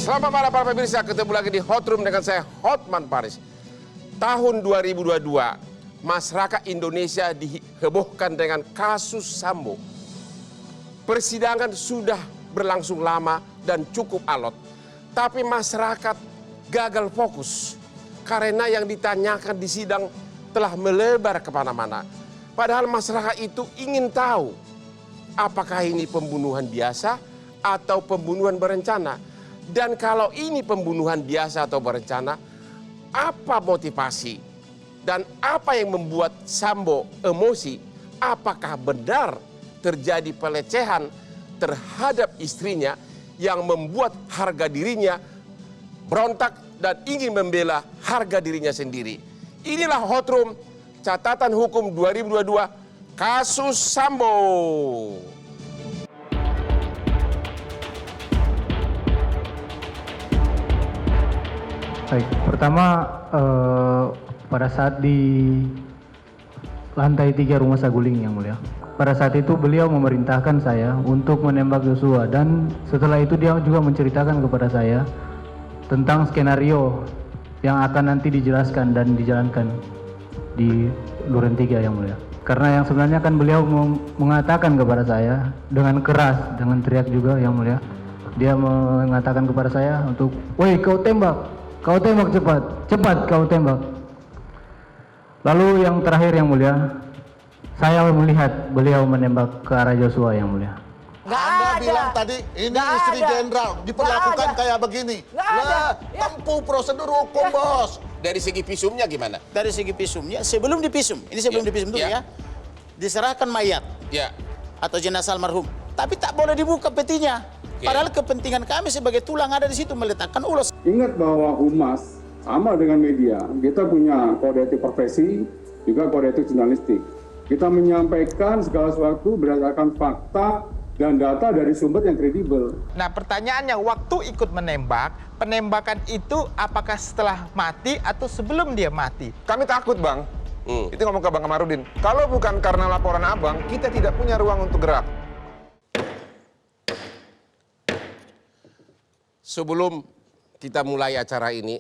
Selamat malam para pemirsa, ketemu lagi di Hot Room dengan saya Hotman Paris. Tahun 2022, masyarakat Indonesia dihebohkan dengan kasus Sambo. Persidangan sudah berlangsung lama dan cukup alot. Tapi masyarakat gagal fokus karena yang ditanyakan di sidang telah melebar kemana-mana. Padahal masyarakat itu ingin tahu apakah ini pembunuhan biasa atau pembunuhan berencana. Dan kalau ini pembunuhan biasa atau berencana, apa motivasi dan apa yang membuat Sambo emosi? Apakah benar terjadi pelecehan terhadap istrinya yang membuat harga dirinya berontak dan ingin membela harga dirinya sendiri? Inilah Hot Room, catatan hukum 2022, kasus Sambo. Baik, pertama pada saat di lantai 3 Rumah Saguling yang mulia. Pada saat itu beliau memerintahkan saya untuk menembak Joshua dan setelah itu dia juga menceritakan kepada saya tentang skenario yang akan nanti dijelaskan dan dijalankan di Duren 3 yang mulia. Karena yang sebenarnya kan beliau mengatakan kepada saya dengan keras, dengan teriak juga yang mulia. Dia mengatakan kepada saya untuk, "Woi, kau tembak cepat, cepat kau tembak." Lalu yang terakhir yang mulia, saya melihat beliau menembak ke arah Joshua yang mulia. Anda bilang tadi ini istri jenderal diperlakukan kayak begini. Tempuh prosedur hukum, bos. Dari segi visumnya gimana? Dari segi visumnya, sebelum divisum, ini sebelum divisum dulu ya, diserahkan mayat atau jenazah almarhum. Tapi tak boleh dibuka petinya. Padahal kepentingan kami sebagai tulang ada di situ meletakkan ulos. Ingat bahwa humas sama dengan media, kita punya kode etik profesi, juga kode etik jurnalistik. Kita menyampaikan segala sesuatu berdasarkan fakta dan data dari sumber yang kredibel. Nah, pertanyaannya, waktu ikut menembak, penembakan itu apakah setelah mati atau sebelum dia mati? Kami takut, Bang. Itu ngomong ke Bang Kamarudin. Kalau bukan karena laporan Abang, kita tidak punya ruang untuk gerak. Sebelum kita mulai acara ini,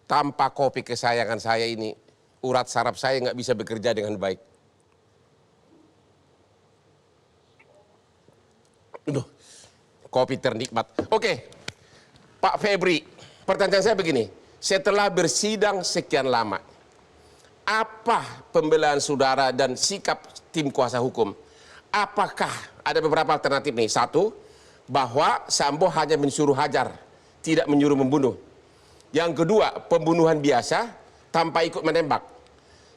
tanpa kopi kesayangan saya ini, urat saraf saya nggak bisa bekerja dengan baik. Aduh, kopi ternikmat. Oke, Pak Febri, pertanyaan saya begini. Setelah bersidang sekian lama, apa pembelaan saudara dan sikap tim kuasa hukum? Apakah ada beberapa alternatif nih? Satu, bahwa Sambo hanya menyuruh hajar, tidak menyuruh membunuh. Yang kedua, pembunuhan biasa tanpa ikut menembak.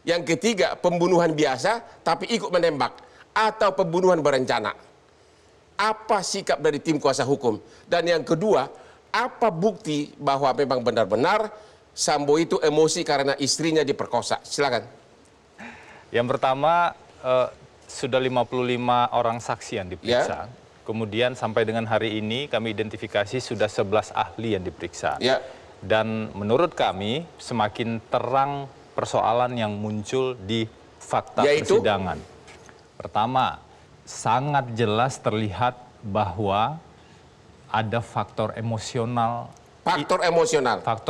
Yang ketiga, pembunuhan biasa tapi ikut menembak. Atau pembunuhan berencana. Apa sikap dari tim kuasa hukum? Dan yang kedua, apa bukti bahwa memang benar-benar Sambo itu emosi karena istrinya diperkosa? Silakan. Yang pertama, sudah 55 orang saksi yang diperiksa. Kemudian sampai dengan hari ini kami identifikasi sudah 11 ahli yang diperiksa. Dan menurut kami semakin terang persoalan yang muncul di fakta persidangan. Pertama, sangat jelas terlihat bahwa ada faktor emosional. Faktor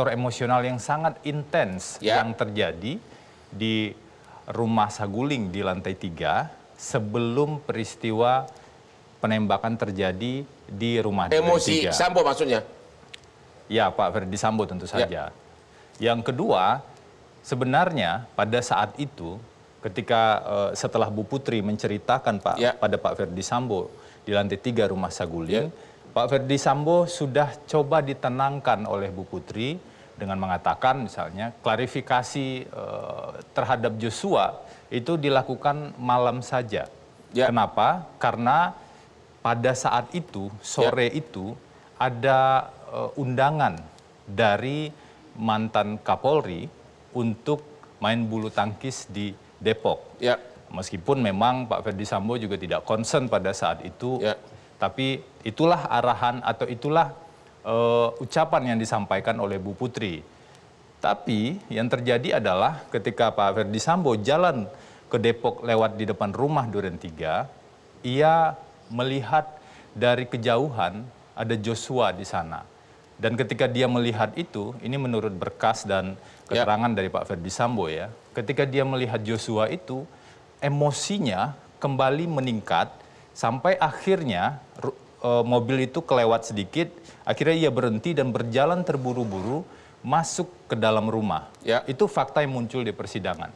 emosional yang sangat intens yang terjadi di Rumah Saguling di lantai 3 sebelum peristiwa penembakan terjadi di rumah Duren 3. Emosi Sambo maksudnya? Ya, Pak Ferdi Sambo tentu saja. Yang kedua, sebenarnya pada saat itu ketika setelah Bu Putri menceritakan pada Pak Ferdi Sambo di lantai 3 Rumah Saguling, Pak Ferdi Sambo sudah coba ditenangkan oleh Bu Putri dengan mengatakan misalnya klarifikasi terhadap Joshua itu dilakukan malam saja. Kenapa? Karena pada saat itu, sore itu, ada undangan dari mantan Kapolri untuk main bulu tangkis di Depok. Meskipun memang Pak Ferdi Sambo juga tidak concern pada saat itu, tapi itulah arahan atau itulah ucapan yang disampaikan oleh Bu Putri. Tapi yang terjadi adalah ketika Pak Ferdi Sambo jalan ke Depok lewat di depan rumah Duren 3, ia melihat dari kejauhan ada Joshua di sana. Dan ketika dia melihat itu, ini menurut berkas dan keterangan dari Pak Ferdi Sambo ya, ketika dia melihat Joshua itu, emosinya kembali meningkat sampai akhirnya mobil itu kelewat sedikit, akhirnya ia berhenti dan berjalan terburu-buru masuk ke dalam rumah. Itu fakta yang muncul di persidangan.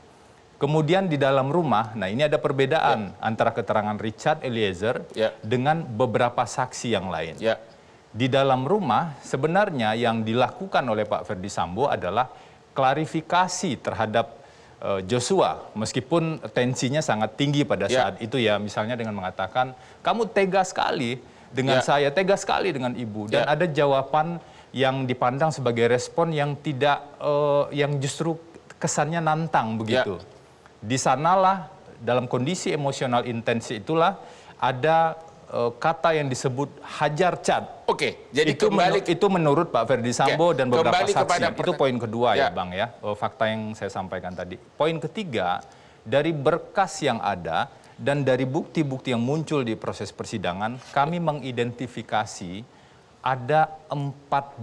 Kemudian di dalam rumah, nah ini ada perbedaan antara keterangan Richard Eliezer dengan beberapa saksi yang lain. Di dalam rumah sebenarnya yang dilakukan oleh Pak Ferdi Sambo adalah klarifikasi terhadap Joshua, meskipun tensinya sangat tinggi pada saat itu ya, misalnya dengan mengatakan kamu tega sekali dengan saya, tega sekali dengan ibu, dan ada jawaban yang dipandang sebagai respon yang tidak, yang justru kesannya nantang begitu. Di sanalah dalam kondisi emosional intens itulah ada kata yang disebut hajar cat. Jadi itu menurut Pak Ferdi Sambo dan beberapa saksi. Itu poin kedua ya Bang ya, fakta yang saya sampaikan tadi. Poin ketiga, dari berkas yang ada dan dari bukti-bukti yang muncul di proses persidangan, kami mengidentifikasi ada 4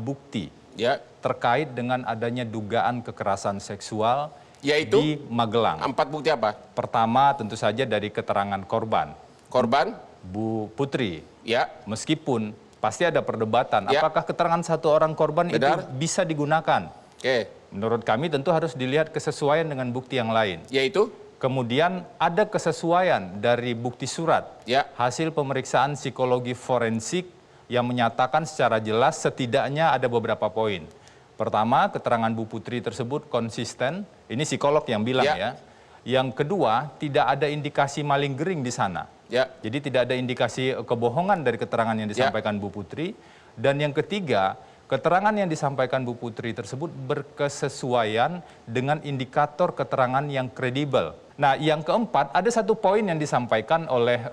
bukti terkait dengan adanya dugaan kekerasan seksual di Magelang. 4 bukti apa? Pertama tentu saja dari keterangan korban. Korban? Bu Putri. Meskipun pasti ada perdebatan, apakah keterangan satu orang korban itu bisa digunakan? Menurut kami tentu harus dilihat kesesuaian dengan bukti yang lain. Yaitu? Kemudian ada kesesuaian dari bukti surat, hasil pemeriksaan psikologi forensik yang menyatakan secara jelas setidaknya ada beberapa poin. Pertama, keterangan Bu Putri tersebut konsisten, ini psikolog yang bilang ya. Yang kedua, tidak ada indikasi maling gering di sana. Jadi tidak ada indikasi kebohongan dari keterangan yang disampaikan Bu Putri. Dan yang ketiga, keterangan yang disampaikan Bu Putri tersebut berkesesuaian dengan indikator keterangan yang kredibel. Nah, yang keempat, ada satu poin yang disampaikan oleh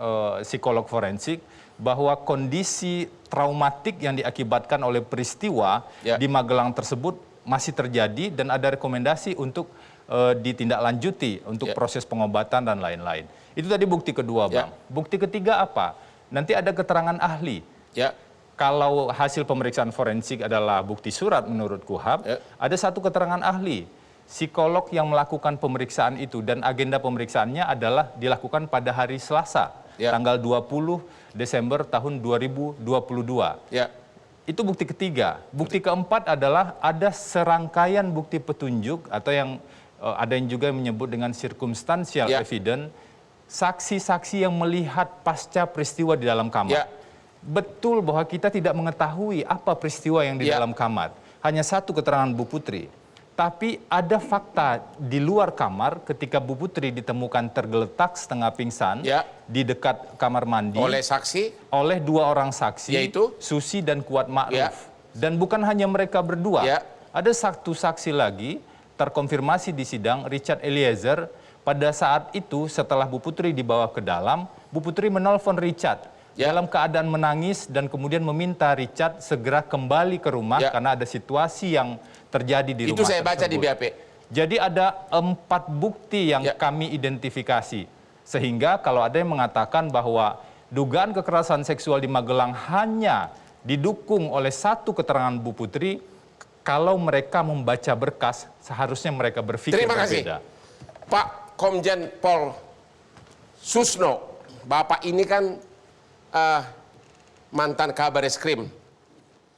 psikolog forensik, bahwa kondisi traumatik yang diakibatkan oleh peristiwa di Magelang tersebut masih terjadi dan ada rekomendasi untuk ditindaklanjuti untuk proses pengobatan dan lain-lain. Itu tadi bukti kedua, Bang. Bukti ketiga apa? Nanti ada keterangan ahli. Kalau hasil pemeriksaan forensik adalah bukti surat menurut KUHAP, ada satu keterangan ahli. Psikolog yang melakukan pemeriksaan itu dan agenda pemeriksaannya adalah dilakukan pada hari Selasa, tanggal 20 Desember tahun 2022. Itu bukti ketiga. Bukti keempat adalah ada serangkaian bukti petunjuk atau yang ada yang juga menyebut dengan circumstantial evidence, saksi-saksi yang melihat pasca peristiwa di dalam kamar. Betul bahwa kita tidak mengetahui apa peristiwa yang di dalam kamar. Hanya satu keterangan Bu Putri. Tapi ada fakta di luar kamar ketika Bu Putri ditemukan tergeletak setengah pingsan di dekat kamar mandi. Oleh saksi? Oleh 2 orang saksi, yaitu Susi dan Kuat Ma'ruf. Dan bukan hanya mereka berdua. Ada satu saksi lagi terkonfirmasi di sidang, Richard Eliezer. Pada saat itu setelah Bu Putri dibawa ke dalam, Bu Putri menelpon Richard dalam keadaan menangis dan kemudian meminta Richard segera kembali ke rumah karena ada situasi yang terjadi di rumah. Itu saya baca di BAP. Jadi ada 4 bukti yang kami identifikasi. Sehingga kalau ada yang mengatakan bahwa dugaan kekerasan seksual di Magelang hanya didukung oleh satu keterangan Bu Putri, kalau mereka membaca berkas, seharusnya mereka berpikir Terima kasih. berbeda. Pak Komjen Pol Susno, Bapak ini kan mantan Kabareskrim.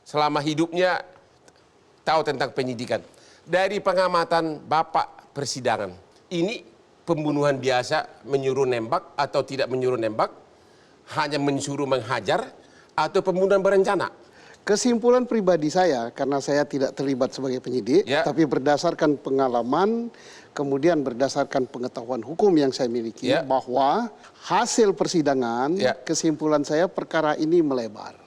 Selama hidupnya tahu tentang penyidikan. Dari pengamatan Bapak persidangan, ini pembunuhan biasa menyuruh nembak atau tidak menyuruh nembak, hanya menyuruh menghajar, atau pembunuhan berencana? Kesimpulan pribadi saya, karena saya tidak terlibat sebagai penyidik, tapi berdasarkan pengalaman, kemudian berdasarkan pengetahuan hukum yang saya miliki, bahwa hasil persidangan, kesimpulan saya perkara ini melebar.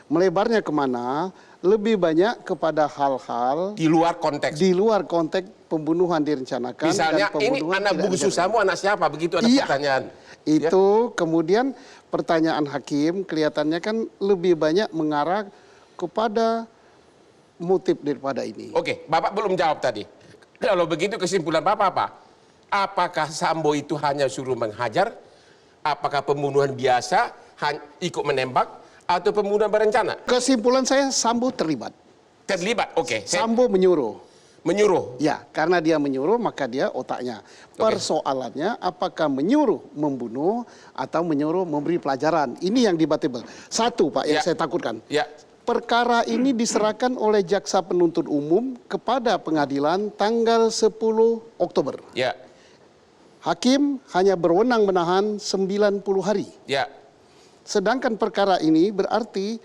Melebarnya kemana? Lebih banyak kepada hal-hal di luar konteks. Di luar konteks pembunuhan direncanakan. Misalnya dan ini anak bungsu Sambo, anak siapa? Begitu ada pertanyaan. Itu kemudian pertanyaan hakim kelihatannya kan lebih banyak mengarah kepada motif daripada ini. Oke, Bapak belum jawab tadi. Kalau begitu kesimpulan Bapak apa? Apakah Sambo itu hanya suruh menghajar? Apakah pembunuhan biasa ikut menembak? atau pembunuhan berencana? Kesimpulan saya Sambo terlibat. Terlibat, oke. Sambo menyuruh. Menyuruh? Ya, karena dia menyuruh maka dia otaknya. Persoalannya apakah menyuruh membunuh atau menyuruh memberi pelajaran. Ini yang debatable. Satu Pak yang saya takutkan. Ya. Perkara ini diserahkan oleh jaksa penuntut umum kepada pengadilan tanggal 10 Oktober. Ya. Hakim hanya berwenang menahan 90 hari. Ya. Sedangkan perkara ini berarti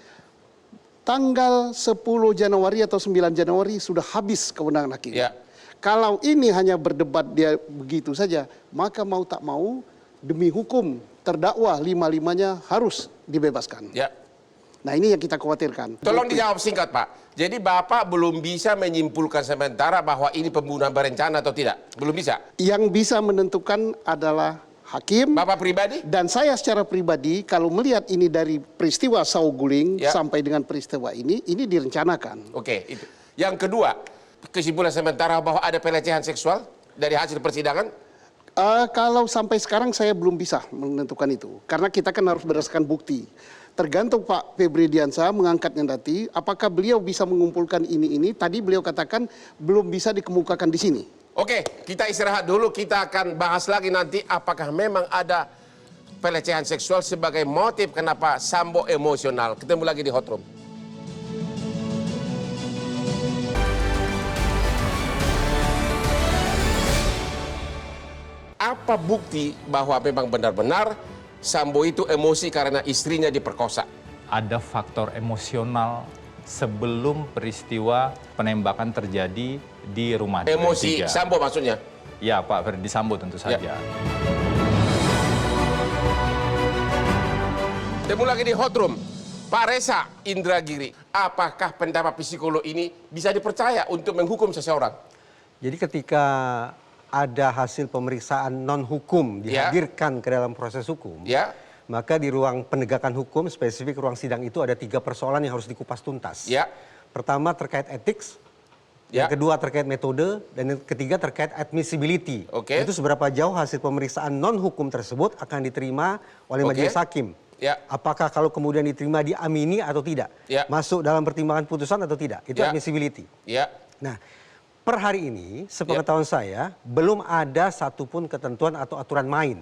tanggal 10 Januari atau 9 Januari sudah habis kewenangan hakim. Ya. Kalau ini hanya berdebat dia begitu saja, maka mau tak mau demi hukum terdakwa lima-limanya harus dibebaskan. Ya. Nah ini yang kita khawatirkan. Tolong dijawab singkat Pak. Jadi Bapak belum bisa menyimpulkan sementara bahwa ini pembunuhan berencana atau tidak? Belum bisa? Yang bisa menentukan adalah hakim. Bapak pribadi? Dan saya secara pribadi kalau melihat ini dari peristiwa Saguling sampai dengan peristiwa ini direncanakan. Oke, itu. Yang kedua, kesimpulan sementara bahwa ada pelecehan seksual dari hasil persidangan? Kalau sampai sekarang saya belum bisa menentukan itu. Karena kita kan harus berdasarkan bukti. Tergantung Pak Febri Diansah mengangkatnya nanti, apakah beliau bisa mengumpulkan ini. Tadi beliau katakan belum bisa dikemukakan di sini. Oke, kita istirahat dulu. Kita akan bahas lagi nanti apakah memang ada pelecehan seksual sebagai motif kenapa Sambo emosional. Ketemu lagi di Hot Room. Apa bukti bahwa memang benar-benar Sambo itu emosi karena istrinya diperkosa? Ada faktor emosional sebelum peristiwa penembakan terjadi di rumah Duren Emosi 3. Sambo maksudnya? Ya Pak Ferdi Sambo tentu saja. Ketemu lagi di Hot Room. Pak Reza Indragiri, apakah pendapat psikolog ini bisa dipercaya untuk menghukum seseorang? Jadi ketika ada hasil pemeriksaan non-hukum dihadirkan ke dalam proses hukum, maka di ruang penegakan hukum, spesifik ruang sidang itu ada 3 persoalan yang harus dikupas tuntas. Pertama terkait etik, yang kedua terkait metode, dan yang ketiga terkait admissibility. Itu seberapa jauh hasil pemeriksaan non-hukum tersebut akan diterima oleh majelis hakim. Apakah kalau kemudian diterima diamini atau tidak, masuk dalam pertimbangan putusan atau tidak, itu admissibility. Nah, per hari ini, sepengetahuan saya, belum ada satupun ketentuan atau aturan main.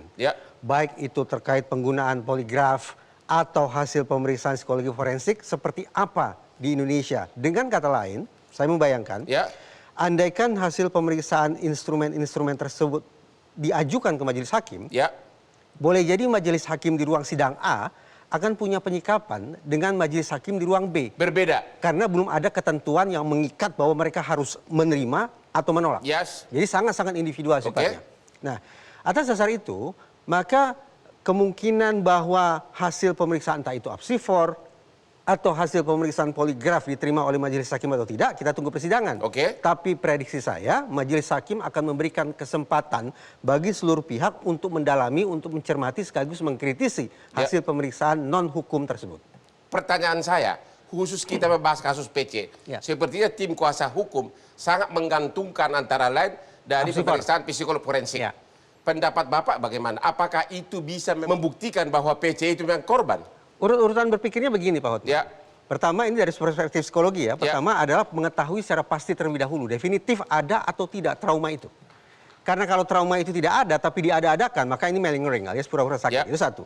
Baik itu terkait penggunaan poligraf atau hasil pemeriksaan psikologi forensik seperti apa di Indonesia. Dengan kata lain, saya membayangkan, andaikan hasil pemeriksaan instrumen-instrumen tersebut diajukan ke majelis hakim, boleh jadi majelis hakim di ruang sidang A akan punya penyikapan dengan majelis hakim di ruang B. Berbeda. Karena belum ada ketentuan yang mengikat bahwa mereka harus menerima atau menolak. Jadi sangat-sangat individual sifatnya. Nah, atas dasar itu, maka kemungkinan bahwa hasil pemeriksaan entah itu apsifor atau hasil pemeriksaan poligraf diterima oleh majelis hakim atau tidak, kita tunggu persidangan. Tapi prediksi saya, majelis hakim akan memberikan kesempatan bagi seluruh pihak untuk mendalami, untuk mencermati sekaligus mengkritisi hasil pemeriksaan non-hukum tersebut. Pertanyaan saya, khusus kita membahas kasus PC, sepertinya tim kuasa hukum sangat menggantungkan antara lain dari pemeriksaan psikolog forensik. Pendapat Bapak bagaimana? Apakah itu bisa membuktikan bahwa PC itu memang korban? Urutan berpikirnya begini Pak Hotman. Pertama ini dari perspektif psikologi ya. Pertama adalah mengetahui secara pasti terlebih dahulu. Definitif ada atau tidak trauma itu. Karena kalau trauma itu tidak ada tapi diada-adakan, maka ini malingering alias pura-pura sakit. Itu satu.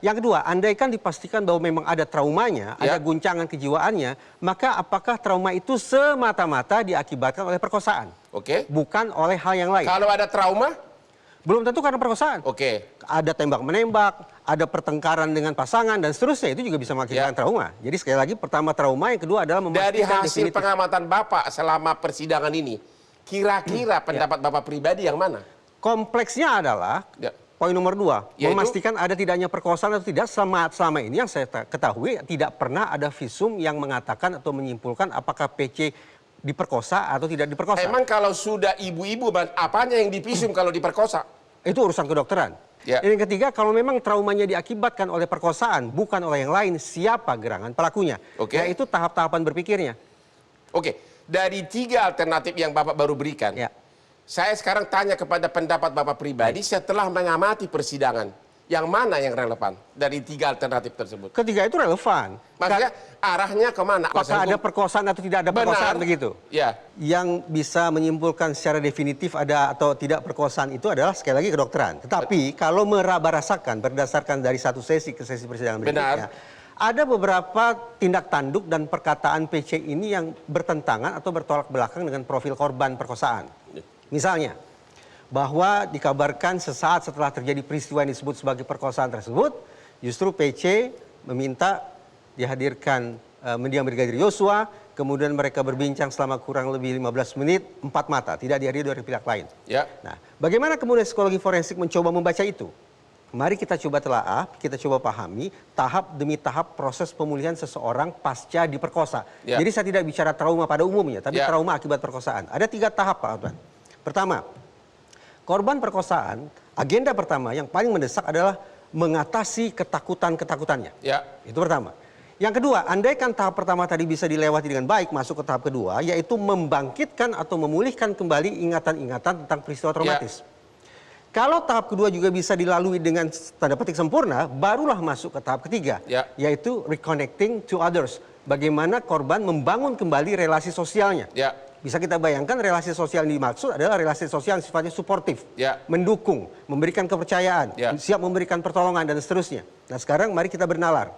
Yang kedua, andaikan dipastikan bahwa memang ada traumanya, ada guncangan kejiwaannya, maka apakah trauma itu semata-mata diakibatkan oleh perkosaan? Bukan oleh hal yang lain. Kalau ada trauma? Belum tentu karena perkosaan. Ada tembak-menembak, ada pertengkaran dengan pasangan, dan seterusnya. Itu juga bisa mengakibatkan trauma. Jadi sekali lagi, pertama trauma, yang kedua adalah memastikan dari hasil pengamatan Bapak selama persidangan ini, kira-kira pendapat Bapak pribadi yang mana? Kompleksnya adalah, poin nomor 2, memastikan ada tidaknya perkosaan atau tidak. Selama ini yang saya ketahui, tidak pernah ada visum yang mengatakan atau menyimpulkan apakah PC diperkosa atau tidak diperkosa. Emang kalau sudah ibu-ibu, apanya yang divisum kalau diperkosa? Itu urusan kedokteran. Dan yang ketiga, kalau memang traumanya diakibatkan oleh perkosaan, bukan oleh yang lain, siapa gerangan pelakunya. Yaitu tahap-tahapan berpikirnya. Dari 3 alternatif yang Bapak baru berikan, saya sekarang tanya kepada pendapat Bapak pribadi setelah mengamati persidangan. Yang mana yang relevan dari 3 alternatif tersebut? Ketiga itu relevan. Maksudnya arahnya kemana? Apakah ada perkosaan atau tidak ada perkosaan begitu? Ya. Yang bisa menyimpulkan secara definitif ada atau tidak perkosaan itu adalah sekali lagi kedokteran. Tetapi kalau meraba-rasakan berdasarkan dari satu sesi ke sesi persidangan berikutnya, ada beberapa tindak tanduk dan perkataan PC ini yang bertentangan atau bertolak belakang dengan profil korban perkosaan. Misalnya, bahwa dikabarkan sesaat setelah terjadi peristiwa yang disebut sebagai perkosaan tersebut, justru PC meminta dihadirkan mendiang Brigadir Yosua, kemudian mereka berbincang selama kurang lebih 15 menit, 4 mata, tidak dihadiri dari pihak lain. Ya. Nah, bagaimana kemudian psikologi forensik mencoba membaca itu? Mari kita coba telaah, kita coba pahami tahap demi tahap proses pemulihan seseorang pasca diperkosa. Ya. Jadi saya tidak bicara trauma pada umumnya, tapi trauma akibat perkosaan. Ada 3 tahap, Pak Adwan. Pertama, korban perkosaan, agenda pertama yang paling mendesak adalah mengatasi ketakutan-ketakutannya. Ya. Itu pertama. Yang kedua, andaikan tahap pertama tadi bisa dilewati dengan baik, masuk ke tahap kedua, yaitu membangkitkan atau memulihkan kembali ingatan-ingatan tentang peristiwa traumatis. Kalau tahap kedua juga bisa dilalui dengan tanda petik sempurna, barulah masuk ke tahap ketiga, yaitu reconnecting to others. Bagaimana korban membangun kembali relasi sosialnya. Bisa kita bayangkan relasi sosial yang dimaksud adalah relasi sosial yang sifatnya suportif, mendukung, memberikan kepercayaan, siap memberikan pertolongan dan seterusnya. Nah sekarang mari kita bernalar.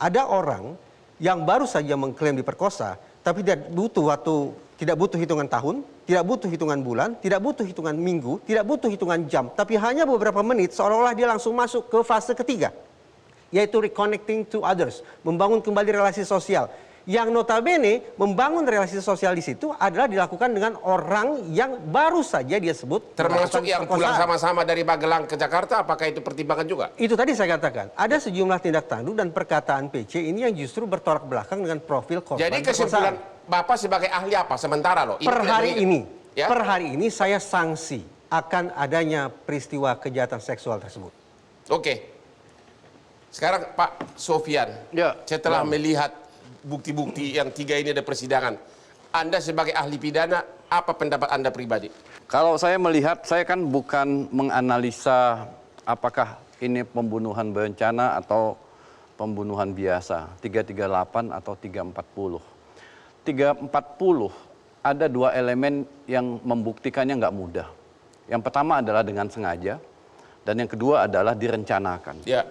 Ada orang yang baru saja mengklaim diperkosa, tapi tidak butuh waktu, tidak butuh hitungan tahun, tidak butuh hitungan bulan, tidak butuh hitungan minggu, tidak butuh hitungan jam, tapi hanya beberapa menit seolah-olah dia langsung masuk ke fase ketiga, yaitu reconnecting to others, membangun kembali relasi sosial. Yang notabene membangun relasi sosial di situ adalah dilakukan dengan orang yang baru saja dia sebut termasuk yang pulang sama-sama dari Magelang ke Jakarta, apakah itu pertimbangan juga? Itu tadi saya katakan, ada sejumlah tindak tanduk dan perkataan PC ini yang justru bertolak belakang dengan profil korban. Jadi kesimpulan Bapak sebagai ahli apa sementara loh? Per hari ini saya sanksi akan adanya peristiwa kejahatan seksual tersebut. Oke. Sekarang Pak Sofian, setelah melihat bukti-bukti yang 3 ini ada persidangan, Anda sebagai ahli pidana, apa pendapat Anda pribadi? Kalau saya melihat, saya kan bukan menganalisa apakah ini pembunuhan berencana atau pembunuhan biasa, 338 atau 340. 340 ada 2 elemen yang membuktikannya nggak mudah. Yang pertama adalah dengan sengaja, dan yang kedua adalah direncanakan. Ya.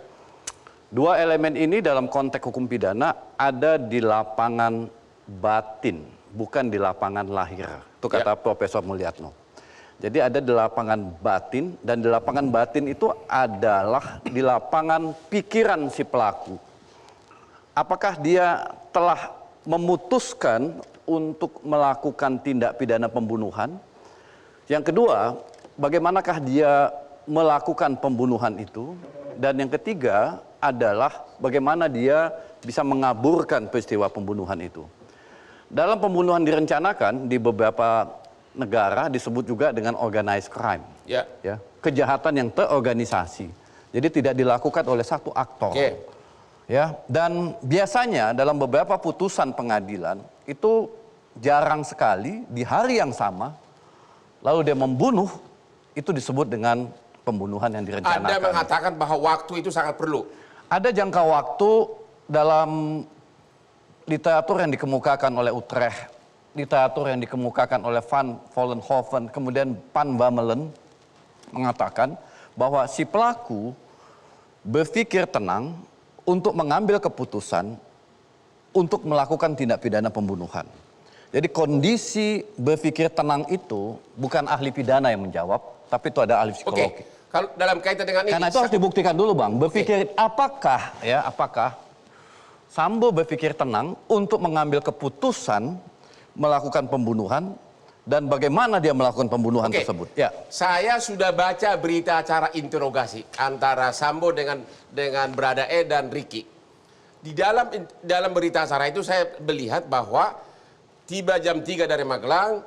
2 elemen ini dalam konteks hukum pidana ada di lapangan batin, bukan di lapangan lahir. Itu kata Profesor Mulyatno. Jadi ada di lapangan batin, dan di lapangan batin itu adalah di lapangan pikiran si pelaku. Apakah dia telah memutuskan untuk melakukan tindak pidana pembunuhan? Yang kedua, bagaimanakah dia melakukan pembunuhan itu? Dan yang ketiga adalah bagaimana dia bisa mengaburkan peristiwa pembunuhan itu. Dalam pembunuhan direncanakan di beberapa negara disebut juga dengan organized crime. Ya, kejahatan yang terorganisasi. Jadi tidak dilakukan oleh satu aktor. Ya, dan biasanya dalam beberapa putusan pengadilan itu jarang sekali di hari yang sama lalu dia membunuh, itu disebut dengan pembunuhan yang direncanakan. Anda mengatakan bahwa waktu itu sangat perlu. Ada jangka waktu dalam literatur yang dikemukakan oleh Utrecht, literatur yang dikemukakan oleh Van Vollenhoven, kemudian Van Bamelen mengatakan bahwa si pelaku berpikir tenang untuk mengambil keputusan untuk melakukan tindak pidana pembunuhan. Jadi kondisi berpikir tenang itu bukan ahli pidana yang menjawab, tapi itu ada ahli psikologi. Kalau dalam kaitan dengan ini, karena itu harus dibuktikan dulu, Bang. Berpikir apakah Sambo berpikir tenang untuk mengambil keputusan melakukan pembunuhan, dan bagaimana dia melakukan pembunuhan tersebut. Ya. Saya sudah baca berita acara interogasi antara Sambo dengan Baradae dan Ricky. Di dalam berita acara itu saya melihat bahwa tiba jam 3 dari Magelang,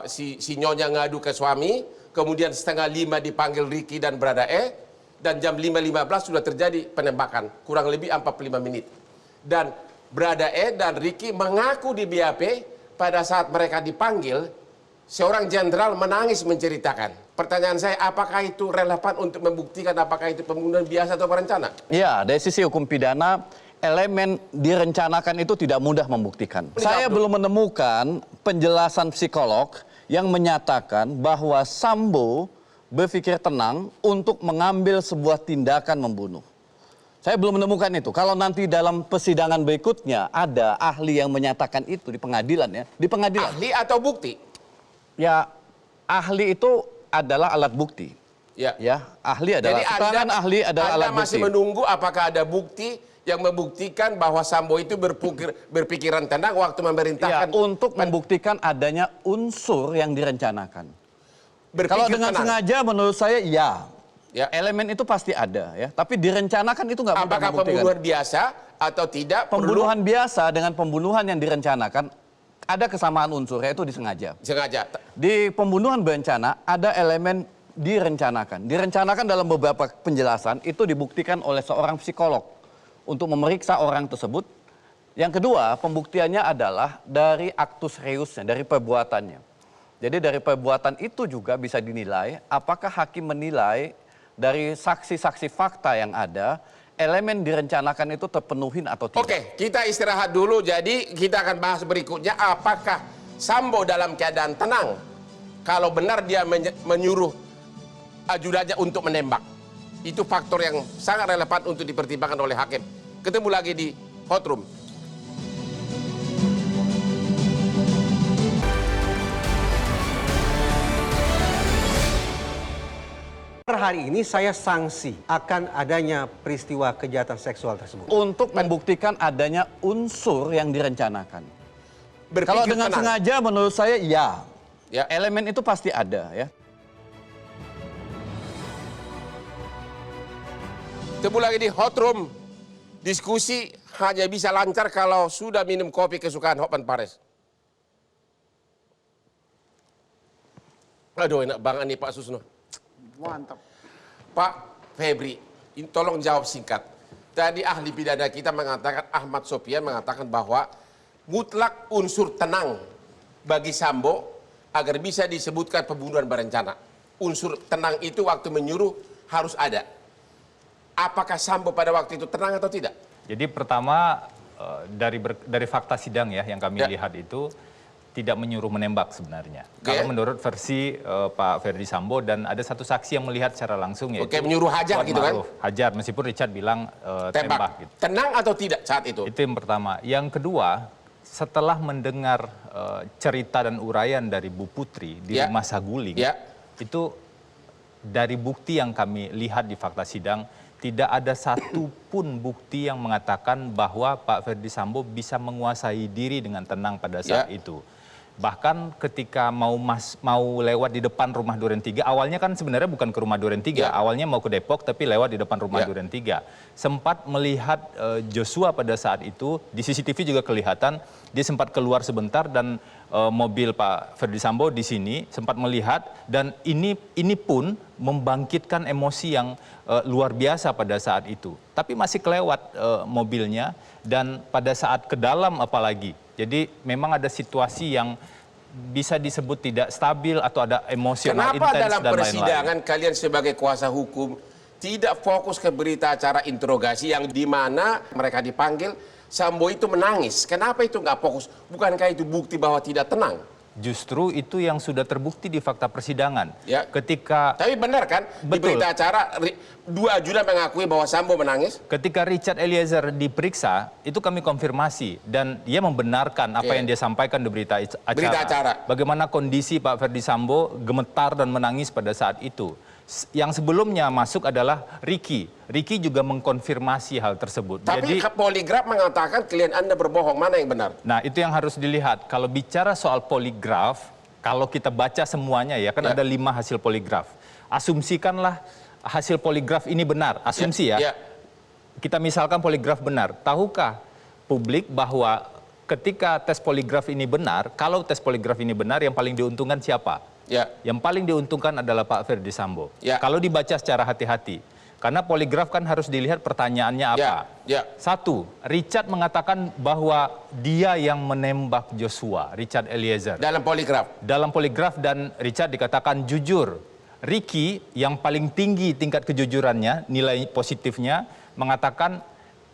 si Nyonya ngadu ke suami. Kemudian 4:30 dipanggil Ricky dan Baradae, dan jam 5:15 sudah terjadi penembakan, kurang lebih 45 menit. Dan Baradae dan Ricky mengaku di BAP pada saat mereka dipanggil, seorang jenderal menangis menceritakan Pertanyaan saya, apakah itu relevan untuk membuktikan apakah itu pembunuhan biasa atau berencana? Ya, dari sisi hukum pidana, elemen direncanakan itu tidak mudah membuktikan. Saya belum menemukan penjelasan psikolog yang menyatakan bahwa Sambo berpikir tenang untuk mengambil sebuah tindakan membunuh. Saya belum menemukan itu. Kalau nanti dalam persidangan berikutnya ada ahli yang menyatakan itu di pengadilan ya, di pengadilan. Ahli atau bukti? Ya, ahli itu adalah alat bukti. Ya. Ya, ahli adalah Jadi ahli adalah alat Anda masih bukti. menunggu apakah ada bukti yang membuktikan bahwa Sambo itu berpikiran tenang waktu memerintahkan. Ya, untuk membuktikan adanya unsur yang direncanakan. Kalau dengan sengaja menurut saya ya. Elemen itu pasti ada ya, tapi direncanakan itu nggak mudah membuktikan. Apakah pembunuhan biasa atau tidak? Pembunuhan biasa dengan pembunuhan yang direncanakan ada kesamaan unsur, yaitu disengaja. Sengaja. Di pembunuhan berencana ada elemen direncanakan. Direncanakan dalam beberapa penjelasan itu dibuktikan oleh seorang psikolog untuk memeriksa orang tersebut. Yang kedua, pembuktiannya adalah dari aktus reusnya, dari perbuatannya. Jadi dari perbuatan itu juga bisa dinilai apakah hakim menilai dari saksi-saksi fakta yang ada, elemen direncanakan itu terpenuhin atau tidak. Oke, kita istirahat dulu. Jadi kita akan bahas berikutnya apakah Sambo dalam keadaan tenang kalau benar dia menyuruh ajudannya untuk menembak. Itu faktor yang sangat relevan untuk dipertimbangkan oleh hakim. Ketemu lagi di Hot Room. Per hari ini saya sanksi akan adanya peristiwa kejahatan seksual tersebut. Untuk membuktikan adanya unsur yang direncanakan. Kalau dengan sengaja menurut saya ya. Elemen itu pasti ada ya. Ketemu lagi di Hot Room. Diskusi hanya bisa lancar kalau sudah minum kopi kesukaan Hotman Paris. Aduh, enak banget nih Pak Susno. Mantap. Pak Febri, tolong jawab singkat. Tadi ahli pidana kita mengatakan, Ahmad Sofian mengatakan bahwa mutlak unsur tenang bagi Sambo agar bisa disebutkan pembunuhan berencana. Unsur tenang itu waktu menyuruh harus ada. Apakah Sambo pada waktu itu tenang atau tidak? Jadi pertama dari fakta sidang ya yang kami lihat itu tidak menyuruh menembak sebenarnya. Kalau menurut versi Pak Ferdi Sambo dan ada satu saksi yang melihat secara langsung ya. Menyuruh hajar gitu kan? Hajar meskipun Richard bilang tembak. Gitu. Tenang atau tidak saat itu? Itu yang pertama. Yang kedua, setelah mendengar cerita dan uraian dari Bu Putri di rumah Saguling, itu dari bukti yang kami lihat di fakta sidang tidak ada satupun bukti yang mengatakan bahwa Pak Ferdi Sambo bisa menguasai diri dengan tenang pada saat itu. Bahkan ketika mau lewat di depan rumah Duren 3, awalnya kan sebenarnya bukan ke rumah Duren 3, awalnya mau ke Depok tapi lewat di depan rumah Duren 3. Sempat melihat Joshua pada saat itu, di CCTV juga kelihatan, dia sempat keluar sebentar dan mobil Pak Ferdi Sambo di sini sempat melihat dan ini pun membangkitkan emosi yang luar biasa pada saat itu. Tapi masih kelewat mobilnya dan pada saat ke dalam apalagi. Jadi memang ada situasi yang bisa disebut tidak stabil atau ada emosional intens dan lain-lain. Kenapa dalam persidangan kalian sebagai kuasa hukum tidak fokus ke berita acara interogasi yang di mana mereka dipanggil Sambo itu menangis? Kenapa itu nggak fokus? Bukankah itu bukti bahwa tidak tenang? Justru itu yang sudah terbukti di fakta persidangan. Ketika tapi benar kan di berita acara dua ajudan mengakui bahwa Sambo menangis? Ketika Richard Eliezer diperiksa, itu kami konfirmasi dan dia membenarkan apa yang dia sampaikan di berita acara. Bagaimana kondisi Pak Ferdi Sambo gemetar dan menangis pada saat itu. Yang sebelumnya masuk adalah Ricky. Ricky juga mengkonfirmasi hal tersebut. Tapi poligraf mengatakan klien Anda berbohong, mana yang benar? Nah, itu yang harus dilihat. Kalau bicara soal poligraf, kalau kita baca semuanya ya, kan ada 5 hasil poligraf. Asumsikanlah hasil poligraf ini benar, asumsi ya. Kita misalkan poligraf benar. Tahukah publik bahwa ketika tes poligraf ini benar, kalau tes poligraf ini benar, yang paling diuntungkan siapa? Yang paling diuntungkan adalah Pak Ferdi Sambo. Kalau dibaca secara hati-hati. Karena poligraf kan harus dilihat pertanyaannya apa. Satu, Richard mengatakan bahwa dia yang menembak Joshua, Richard Eliezer. Dalam poligraf? Dalam poligraf dan Richard dikatakan jujur. Ricky yang paling tinggi tingkat kejujurannya, nilai positifnya, mengatakan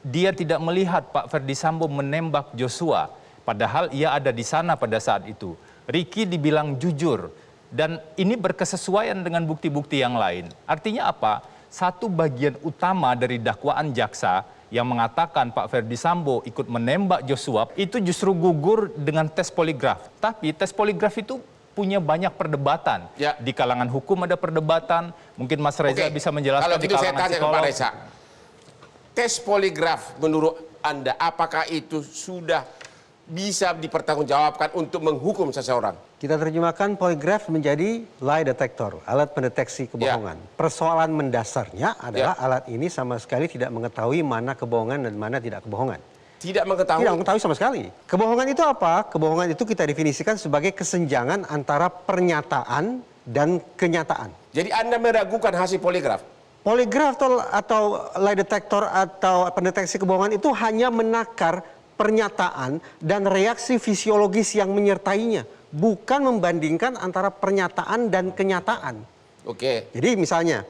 dia tidak melihat Pak Ferdi Sambo menembak Joshua. Padahal ia ada di sana pada saat itu. Ricky dibilang jujur. Dan ini berkesesuaian dengan bukti-bukti yang lain. Artinya apa? Satu bagian utama dari dakwaan jaksa yang mengatakan Pak Ferdi Sambo ikut menembak Joshua itu justru gugur dengan tes poligraf. Tapi tes poligraf itu punya banyak perdebatan. Ya. Di kalangan hukum ada perdebatan. Mungkin Mas Reza bisa menjelaskan. Kalau gitu saya tanya kepada Reza. Tes poligraf menurut Anda apakah itu sudah bisa dipertanggungjawabkan untuk menghukum seseorang? Kita terjemahkan poligraf menjadi lie detector, alat pendeteksi kebohongan. Persoalan mendasarnya adalah alat ini sama sekali tidak mengetahui mana kebohongan dan mana tidak kebohongan. Tidak mengetahui? Tidak mengetahui sama sekali. Kebohongan itu apa? Kebohongan itu kita definisikan sebagai kesenjangan antara pernyataan dan kenyataan. Jadi Anda meragukan hasil poligraf? Poligraf atau lie detector atau pendeteksi kebohongan itu hanya menakar pernyataan dan reaksi fisiologis yang menyertainya, bukan membandingkan antara pernyataan dan kenyataan. Oke. Jadi misalnya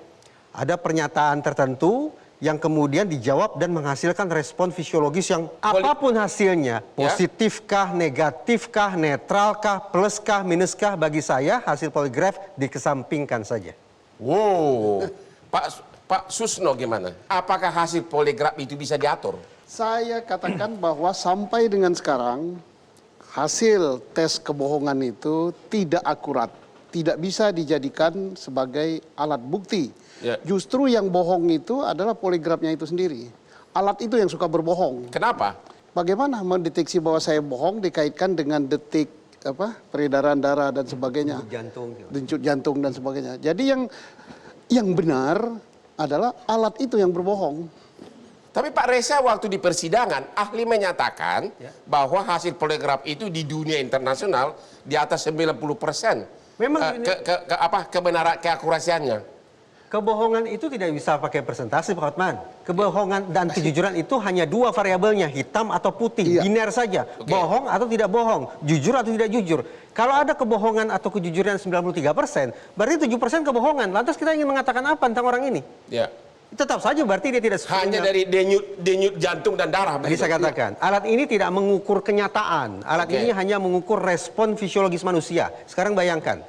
ada pernyataan tertentu yang kemudian dijawab dan menghasilkan respon fisiologis yang apapun hasilnya, positifkah, negatifkah, netralkah, pluskah, minuskah, bagi saya hasil poligraf dikesampingkan saja. Wow, Pak Susno gimana? Apakah hasil poligraf itu bisa diatur? Saya katakan bahwa sampai dengan sekarang hasil tes kebohongan itu tidak akurat, tidak bisa dijadikan sebagai alat bukti. Ya. Justru yang bohong itu adalah poligrafnya itu sendiri. Alat itu yang suka berbohong. Kenapa? Bagaimana mendeteksi bahwa saya bohong dikaitkan dengan detik peredaran darah dan sebagainya. Denyut jantung dan sebagainya. Jadi yang benar adalah alat itu yang berbohong. Tapi Pak Reza waktu di persidangan ahli menyatakan bahwa hasil poligraf itu di dunia internasional di atas 90%. Memang kebenaran keakurasiannya. Kebohongan itu tidak bisa pakai persentase, Pak Hotman. Kebohongan dan kejujuran itu hanya dua variabelnya, hitam atau putih, biner saja. Bohong atau tidak bohong, jujur atau tidak jujur. Kalau ada kebohongan atau kejujuran 93%, berarti 7% kebohongan. Lantas kita ingin mengatakan apa tentang orang ini? Ya. Tetap saja berarti dia tidak hanya dari denyut jantung dan darah. Bisa katakan, alat ini tidak mengukur kenyataan. Alat ini hanya mengukur respon fisiologis manusia. Sekarang bayangkan,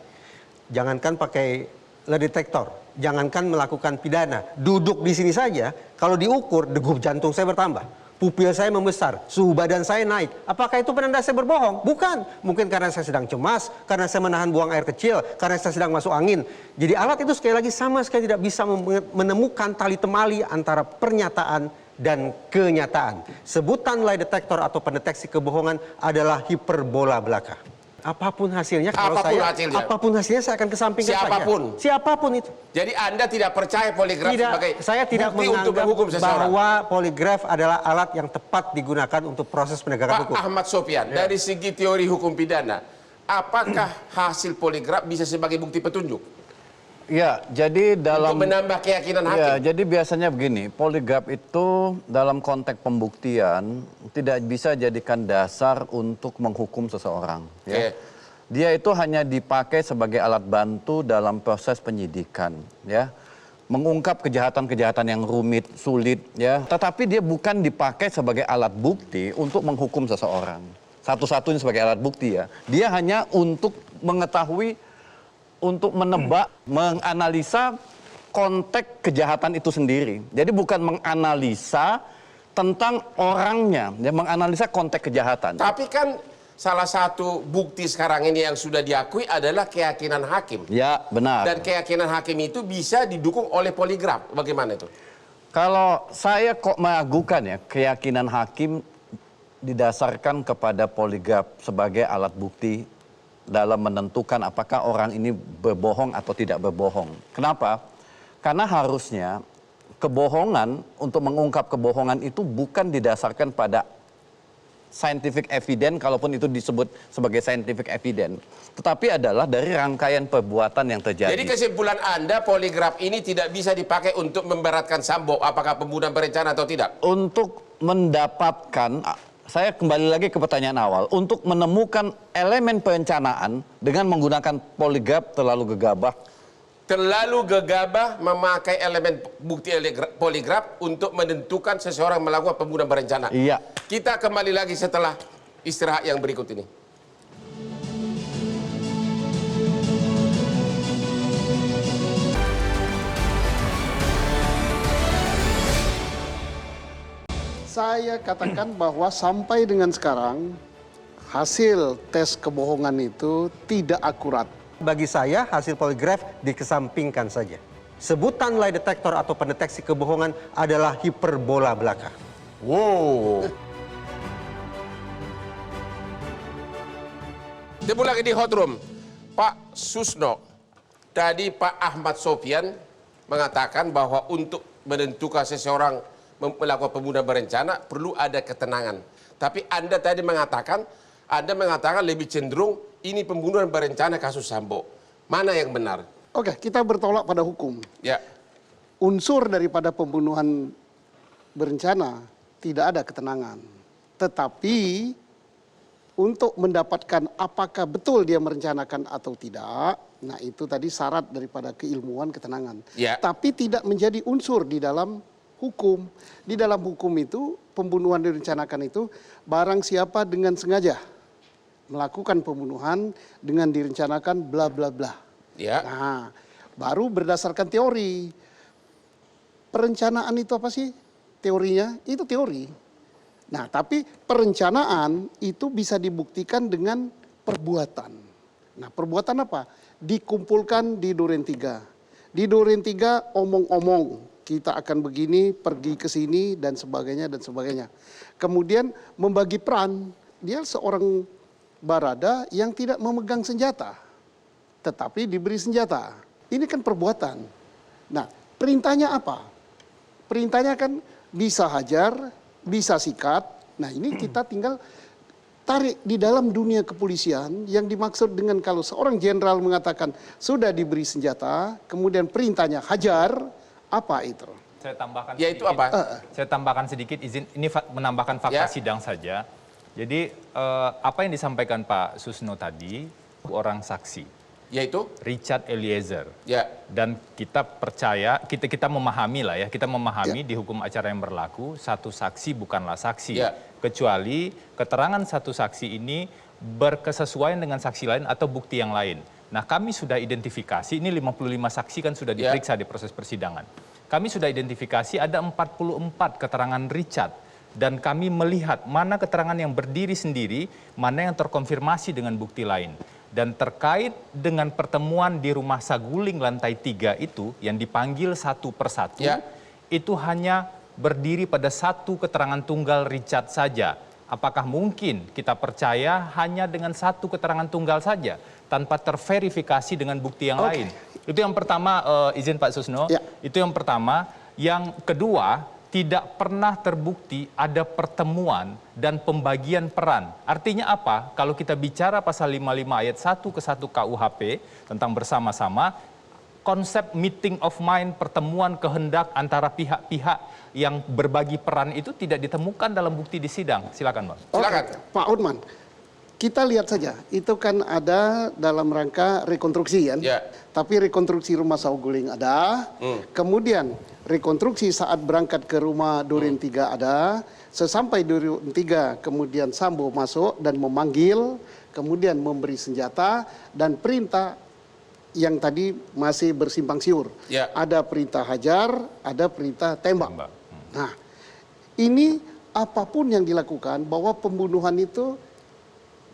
jangankan pakai lie detector, jangankan melakukan pidana, duduk di sini saja, kalau diukur degup jantung saya bertambah, pupil saya membesar, suhu badan saya naik. Apakah itu penanda saya berbohong? Bukan. Mungkin karena saya sedang cemas, karena saya menahan buang air kecil, karena saya sedang masuk angin. Jadi alat itu sekali lagi sama sekali tidak bisa menemukan tali temali antara pernyataan dan kenyataan. Sebutan lie detector atau pendeteksi kebohongan adalah hiperbola belaka. Apapun hasilnya, apapun hasilnya saya akan kesampingkan siapapun itu. Jadi Anda tidak percaya poligraf sebagai saya tidak menganggap bahwa poligraf adalah alat yang tepat digunakan untuk proses penegakan hukum. Pak Ahmad Sofyan, dari segi teori hukum pidana, apakah hasil poligraf bisa sebagai bukti petunjuk? Ya, jadi dalam untuk menambah keyakinan hakim. Ya, jadi biasanya begini, poligraf itu dalam konteks pembuktian tidak bisa jadikan dasar untuk menghukum seseorang. Ya. Dia itu hanya dipakai sebagai alat bantu dalam proses penyidikan, ya, mengungkap kejahatan-kejahatan yang rumit, sulit, ya. Tetapi dia bukan dipakai sebagai alat bukti untuk menghukum seseorang. Satu-satunya sebagai alat bukti, ya. Dia hanya untuk mengetahui, untuk menebak, menganalisa konteks kejahatan itu sendiri. Jadi bukan menganalisa tentang orangnya, ya, menganalisa konteks kejahatan. Tapi kan salah satu bukti sekarang ini yang sudah diakui adalah keyakinan hakim. Ya, benar. Dan keyakinan hakim itu bisa didukung oleh poligraf. Bagaimana itu? Kalau saya kok meragukan ya, keyakinan hakim didasarkan kepada poligraf sebagai alat bukti dalam menentukan apakah orang ini berbohong atau tidak berbohong. Kenapa? Karena harusnya kebohongan, untuk mengungkap kebohongan itu bukan didasarkan pada scientific evidence, kalaupun itu disebut sebagai scientific evidence, tetapi adalah dari rangkaian perbuatan yang terjadi. Jadi kesimpulan Anda, poligraf ini tidak bisa dipakai untuk memberatkan Sambo, apakah pembunuhan berencana atau tidak? Untuk mendapatkan, saya kembali lagi ke pertanyaan awal, untuk menemukan elemen perencanaan dengan menggunakan poligraf terlalu gegabah, terlalu gegabah memakai elemen bukti poligraf untuk menentukan seseorang melakukan pembunuhan berencana. Iya. Kita kembali lagi setelah istirahat yang berikut ini. Saya katakan bahwa sampai dengan sekarang hasil tes kebohongan itu tidak akurat. Bagi saya hasil poligraf dikesampingkan saja. Sebutan lie detector atau pendeteksi kebohongan adalah hiperbola belaka. Wow. Kita lagi di hot room. Pak Susno, tadi Pak Ahmad Sofyan mengatakan bahwa untuk menentukan seseorang melakukan pembunuhan berencana perlu ada ketenangan. Tapi Anda tadi mengatakan lebih cenderung ini pembunuhan berencana kasus Sambo. Mana yang benar? Oke, kita bertolak pada hukum. Ya. Unsur daripada pembunuhan berencana tidak ada ketenangan. Tetapi untuk mendapatkan apakah betul dia merencanakan atau tidak, nah itu tadi syarat daripada keilmuan ketenangan. Ya. Tapi tidak menjadi unsur di dalam hukum. Di dalam hukum itu, pembunuhan direncanakan itu barang siapa dengan sengaja melakukan pembunuhan dengan direncanakan bla bla bla. Ya. Nah, baru berdasarkan teori. Perencanaan itu apa sih? Teorinya itu teori. Nah, tapi perencanaan itu bisa dibuktikan dengan perbuatan. Nah, perbuatan apa? Dikumpulkan di Duren 3. Di Duren 3 omong-omong. Kita akan begini, pergi ke sini, dan sebagainya, dan sebagainya. Kemudian membagi peran, dia seorang barada yang tidak memegang senjata, tetapi diberi senjata. Ini kan perbuatan. Nah, perintahnya apa? Perintahnya kan bisa hajar, bisa sikat. Nah, ini kita tinggal tarik di dalam dunia kepolisian yang dimaksud dengan kalau seorang jenderal mengatakan sudah diberi senjata, kemudian perintahnya hajar, apa itu? Saya tambahkan yaitu sedikit. apa? Saya tambahkan sedikit, izin ini menambahkan fakta sidang saja. Jadi apa yang disampaikan Pak Susno tadi, orang saksi, yaitu Richard Eliezer. Ya. Dan kita percaya, kita memahami lah ya, kita memahami di hukum acara yang berlaku satu saksi bukanlah saksi, kecuali keterangan satu saksi ini berkesesuaian dengan saksi lain atau bukti yang lain. Nah, kami sudah identifikasi, ini 55 saksi kan sudah diperiksa di proses persidangan. Kami sudah identifikasi ada 44 keterangan Richard. Dan kami melihat mana keterangan yang berdiri sendiri, mana yang terkonfirmasi dengan bukti lain. Dan terkait dengan pertemuan di rumah Saguling lantai 3 itu, yang dipanggil satu persatu, itu hanya berdiri pada satu keterangan tunggal Richard saja. Apakah mungkin kita percaya hanya dengan satu keterangan tunggal saja tanpa terverifikasi dengan bukti yang lain? Itu yang pertama, izin Pak Susno. Itu yang pertama. Yang kedua, tidak pernah terbukti ada pertemuan dan pembagian peran. Artinya apa? Kalau kita bicara pasal 55 ayat 1 ke 1 KUHP tentang bersama-sama, konsep meeting of mind, pertemuan kehendak antara pihak-pihak yang berbagi peran itu tidak ditemukan dalam bukti di sidang. Silakan, Bang. Silakan. Pak Otman, kita lihat saja, itu kan ada dalam rangka rekonstruksi kan? Tapi rekonstruksi rumah Saguling ada, kemudian rekonstruksi saat berangkat ke rumah Duren 3 ada, sesampai Duren 3 kemudian Sambo masuk dan memanggil, kemudian memberi senjata dan perintah yang tadi masih bersimpang siur. Ada perintah hajar, ada perintah tembak. Nah, ini apapun yang dilakukan bahwa pembunuhan itu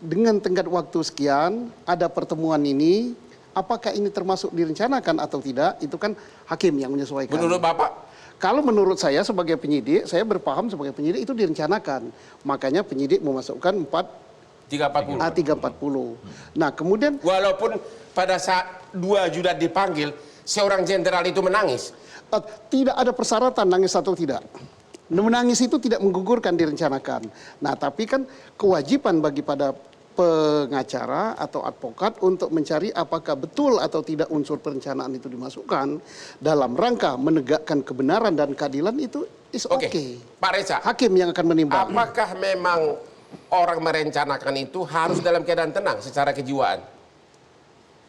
dengan tenggat waktu sekian, ada pertemuan ini, apakah ini termasuk direncanakan atau tidak, itu kan hakim yang menyesuaikan. Menurut Bapak? Kalau menurut saya sebagai penyidik, saya berpaham sebagai penyidik itu direncanakan. Makanya penyidik memasukkan 340. Nah, kemudian walaupun pada saat 2 Judat dipanggil, seorang jenderal itu menangis. Tidak ada persyaratan nangis atau tidak. Menangis itu tidak menggugurkan direncanakan. Nah, tapi kan kewajiban bagi pada pengacara atau advokat untuk mencari apakah betul atau tidak unsur perencanaan itu dimasukkan dalam rangka menegakkan kebenaran dan keadilan itu is okay. Pak Reza, hakim yang akan menimbang. Apakah memang orang merencanakan itu harus dalam keadaan tenang secara kejiwaan?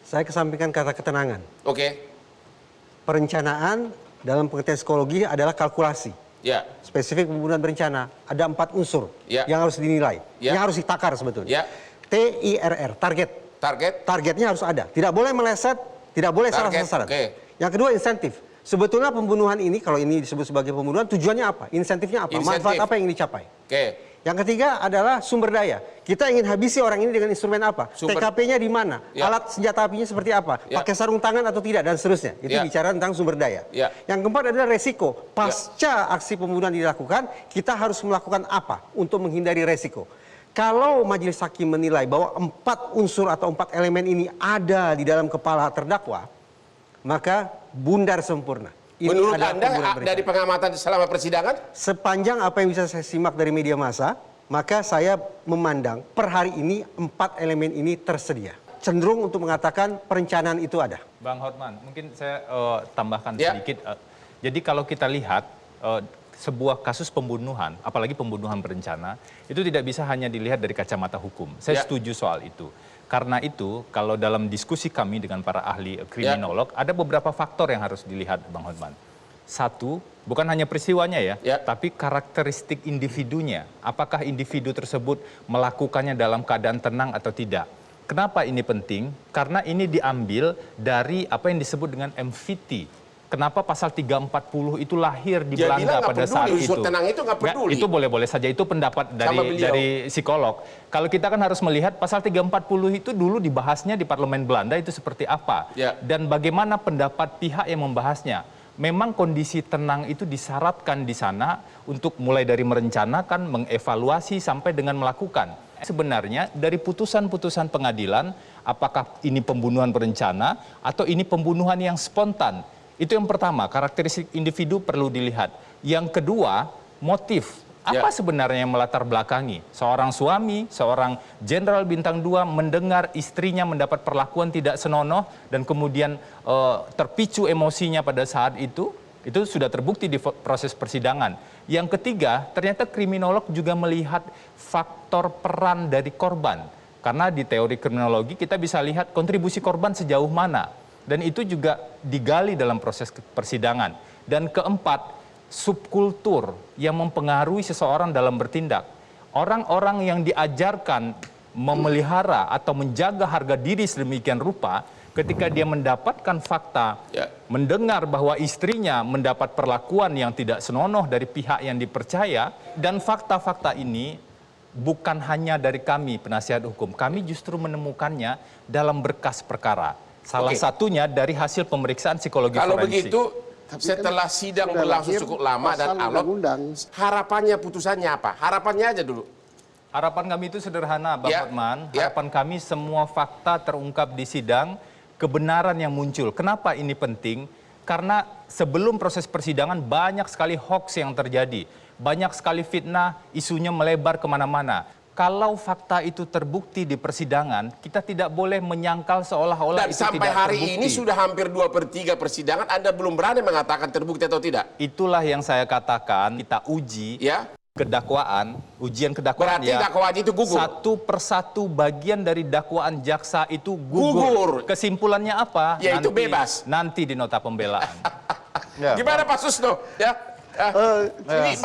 Saya kesampingkan kata ketenangan. perencanaan dalam pengertian psikologi adalah kalkulasi. Ya. Spesifik pembunuhan berencana ada 4 unsur yang harus dinilai, yang harus ditakar sebetulnya. TIRR, target. Targetnya harus ada. Tidak boleh meleset, tidak boleh salah sasaran. Yang kedua insentif. Sebetulnya pembunuhan ini, kalau ini disebut sebagai pembunuhan, tujuannya apa? Insentifnya apa? Manfaat apa yang ingin dicapai? Yang ketiga adalah sumber daya. Kita ingin habisi orang ini dengan instrumen apa? TKP-nya di mana? Alat senjata apinya seperti apa? Pakai sarung tangan atau tidak? Dan seterusnya. Itu bicara tentang sumber daya. Yang keempat adalah resiko. Pasca aksi pembunuhan dilakukan, kita harus melakukan apa untuk menghindari resiko? Kalau majelis hakim menilai bahwa 4 unsur atau 4 elemen ini ada di dalam kepala terdakwa, maka bundar sempurna. Ini menurut Anda dari pengamatan selama persidangan? Sepanjang apa yang bisa saya simak dari media massa, maka saya memandang per hari ini 4 elemen ini tersedia. Cenderung untuk mengatakan perencanaan itu ada. Bang Hotman, mungkin saya tambahkan sedikit. Jadi kalau kita lihat sebuah kasus pembunuhan, apalagi pembunuhan berencana, itu tidak bisa hanya dilihat dari kacamata hukum. Saya setuju soal itu. Karena itu, kalau dalam diskusi kami dengan para ahli kriminolog, ada beberapa faktor yang harus dilihat, Bang Hotman. Satu, bukan hanya peristiwanya tapi karakteristik individunya. Apakah individu tersebut melakukannya dalam keadaan tenang atau tidak? Kenapa ini penting? Karena ini diambil dari apa yang disebut dengan MVT. Kenapa pasal 340 itu lahir di Belanda pada saat itu? Tenang itu nggak peduli. Itu boleh-boleh saja, itu pendapat dari psikolog. Kalau kita kan harus melihat pasal 340 itu dulu dibahasnya di parlemen Belanda itu seperti apa. Dan bagaimana pendapat pihak yang membahasnya. Memang kondisi tenang itu disyaratkan di sana untuk mulai dari merencanakan, mengevaluasi sampai dengan melakukan. Sebenarnya dari putusan-putusan pengadilan, apakah ini pembunuhan berencana atau ini pembunuhan yang spontan? Itu yang pertama, karakteristik individu perlu dilihat. Yang kedua, motif. Apa sebenarnya yang melatar belakangi? Seorang suami, seorang jenderal bintang 2 mendengar istrinya mendapat perlakuan tidak senonoh dan kemudian terpicu emosinya pada saat itu sudah terbukti di proses persidangan. Yang ketiga, ternyata kriminolog juga melihat faktor peran dari korban. Karena di teori kriminologi kita bisa lihat kontribusi korban sejauh mana. Dan itu juga digali dalam proses persidangan. Dan keempat, subkultur yang mempengaruhi seseorang dalam bertindak. Orang-orang yang diajarkan memelihara atau menjaga harga diri sedemikian rupa, ketika dia mendapatkan fakta, mendengar bahwa istrinya mendapat perlakuan yang tidak senonoh dari pihak yang dipercaya, dan fakta-fakta ini bukan hanya dari kami, penasihat hukum. Kami justru menemukannya dalam berkas perkara. Salah satunya dari hasil pemeriksaan psikologi forensik. Kalau begitu, setelah sidang berlangsung cukup lama dan alot, harapannya putusannya apa? Harapannya aja dulu. Harapan kami itu sederhana, Bang Hotman. Harapan kami semua fakta terungkap di sidang, kebenaran yang muncul. Kenapa ini penting? Karena sebelum proses persidangan banyak sekali hoax yang terjadi. Banyak sekali fitnah, isunya melebar kemana-mana. Kalau fakta itu terbukti di persidangan, kita tidak boleh menyangkal seolah-olah itu tidak terbukti. Dan sampai hari ini sudah hampir 2/3 persidangan, Anda belum berani mengatakan terbukti atau tidak? Itulah yang saya katakan, kita uji kedakwaan, ujian kedakwaan. Berarti dakwaan itu gugur? Satu persatu bagian dari dakwaan jaksa itu gugur. Kesimpulannya apa? Yaitu bebas. Nanti di nota pembelaan. Gimana Pak Susno? Ini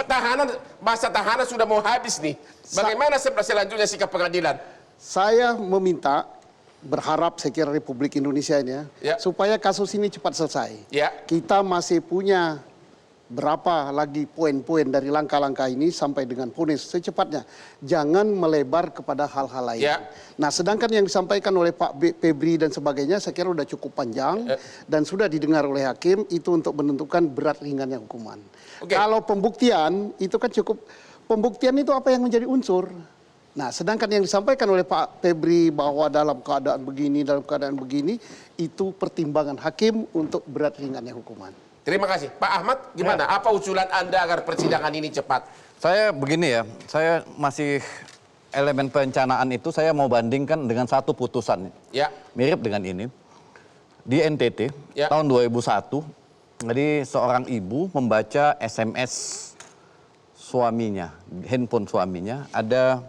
masa tahanan sudah mau habis nih. Bagaimana selanjutnya sikap pengadilan? Saya meminta, berharap saya kira Republik Indonesia ini supaya kasus ini cepat selesai. Kita masih punya berapa lagi poin-poin dari langkah-langkah ini sampai dengan vonis secepatnya. Jangan melebar kepada hal-hal lain. Nah, sedangkan yang disampaikan oleh Pak Febri dan sebagainya saya kira sudah cukup panjang dan sudah didengar oleh hakim itu untuk menentukan berat ringannya hukuman. Kalau pembuktian itu kan cukup, pembuktian itu apa yang menjadi unsur. Nah, sedangkan yang disampaikan oleh Pak Febri bahwa dalam keadaan begini, itu pertimbangan hakim untuk berat ringannya hukuman. Terima kasih. Pak Ahmad, gimana? Apa usulan Anda agar persidangan ini cepat? Saya begini ya, saya masih elemen perencanaan itu saya mau bandingkan dengan satu putusan. Mirip dengan ini. Di NTT, tahun 2001, jadi seorang ibu membaca SMS suaminya, handphone suaminya, ada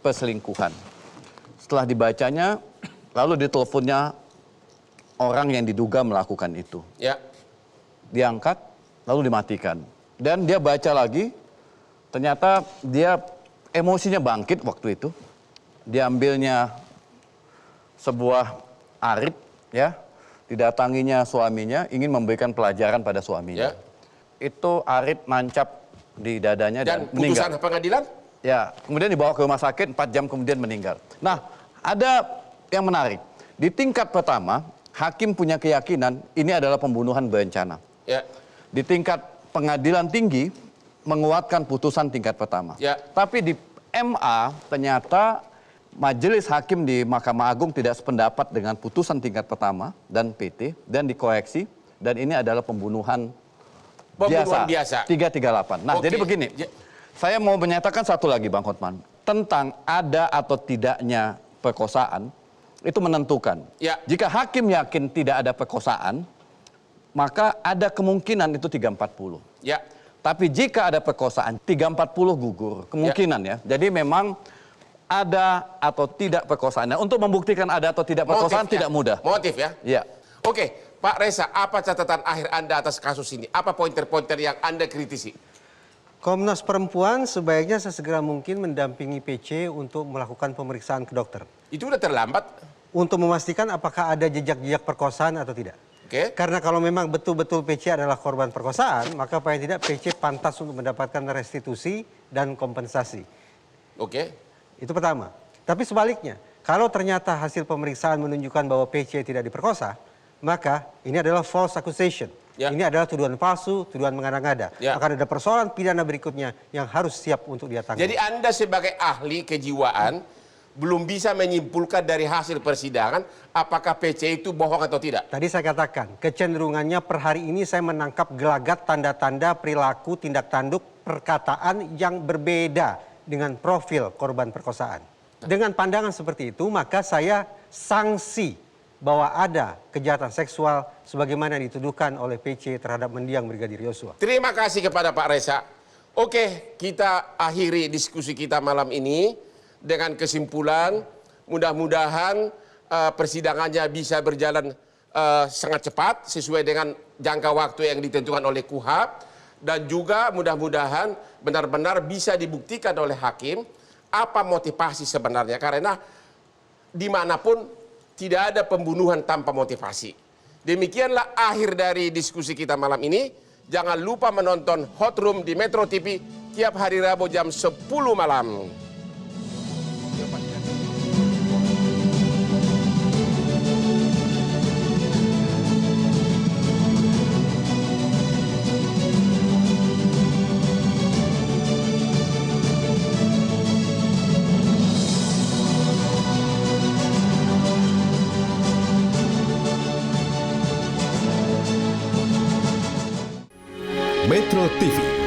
perselingkuhan. Setelah dibacanya, lalu diteleponnya orang yang diduga melakukan itu. Ya. Diangkat, lalu dimatikan. Dan dia baca lagi, ternyata dia emosinya bangkit waktu itu. Diambilnya sebuah arit, ya, didatanginya suaminya, ingin memberikan pelajaran pada suaminya. Itu arit nancap di dadanya dan meninggal. Dan putusan pengadilan? Ya, kemudian dibawa ke rumah sakit, 4 jam kemudian meninggal. Nah, ada yang menarik. Di tingkat pertama, hakim punya keyakinan ini adalah pembunuhan berencana. Ya. Di tingkat pengadilan tinggi, menguatkan putusan tingkat pertama. Ya. Tapi di MA, ternyata majelis hakim di Mahkamah Agung tidak sependapat dengan putusan tingkat pertama dan PT, dan dikoreksi, dan ini adalah pembunuhan biasa. 338. Nah, jadi begini, saya mau menyatakan satu lagi, Bang Hotman, tentang ada atau tidaknya perkosaan, itu menentukan. Ya. Jika hakim yakin tidak ada perkosaan, maka ada kemungkinan itu 340. Ya. Tapi jika ada perkosaan, 340 gugur. Kemungkinan ya. Jadi memang ada atau tidak perkosaan. Nah, untuk membuktikan ada atau tidak perkosaan tidak mudah. Motif ya? Ya. Oke, Pak Reza, apa catatan akhir Anda atas kasus ini? Apa pointer-pointer yang Anda kritisi? Komnas Perempuan sebaiknya sesegera mungkin mendampingi PC untuk melakukan pemeriksaan ke dokter. Itu udah terlambat? Untuk memastikan apakah ada jejak-jejak perkosaan atau tidak. Oke. Karena kalau memang betul-betul PC adalah korban perkosaan, maka paling tidak PC pantas untuk mendapatkan restitusi dan kompensasi. Oke. Itu pertama. Tapi sebaliknya, kalau ternyata hasil pemeriksaan menunjukkan bahwa PC tidak diperkosa, maka ini adalah false accusation. Ya. Ini adalah tuduhan palsu, tuduhan mengada-ngada. Ya. Maka ada persoalan pidana berikutnya yang harus siap untuk dia tanggung. Jadi Anda sebagai ahli kejiwaan belum bisa menyimpulkan dari hasil persidangan apakah PC itu bohong atau tidak. Tadi saya katakan, kecenderungannya per hari ini saya menangkap gelagat tanda-tanda perilaku tindak tanduk perkataan yang berbeda dengan profil korban perkosaan. Dengan pandangan seperti itu, maka saya sanksi bahwa ada kejahatan seksual sebagaimana dituduhkan oleh PC terhadap mendiang Brigadir Yosua. Terima kasih kepada Pak Reza. Oke, kita akhiri diskusi kita malam ini dengan kesimpulan, mudah-mudahan persidangannya bisa berjalan sangat cepat sesuai dengan jangka waktu yang ditentukan oleh KUHP, dan juga mudah-mudahan benar-benar bisa dibuktikan oleh hakim apa motivasi sebenarnya, karena dimanapun tidak ada pembunuhan tanpa motivasi. Demikianlah akhir dari diskusi kita malam ini. Jangan lupa menonton Hot Room di Metro TV tiap hari Rabu jam 10 malam. Metro TV.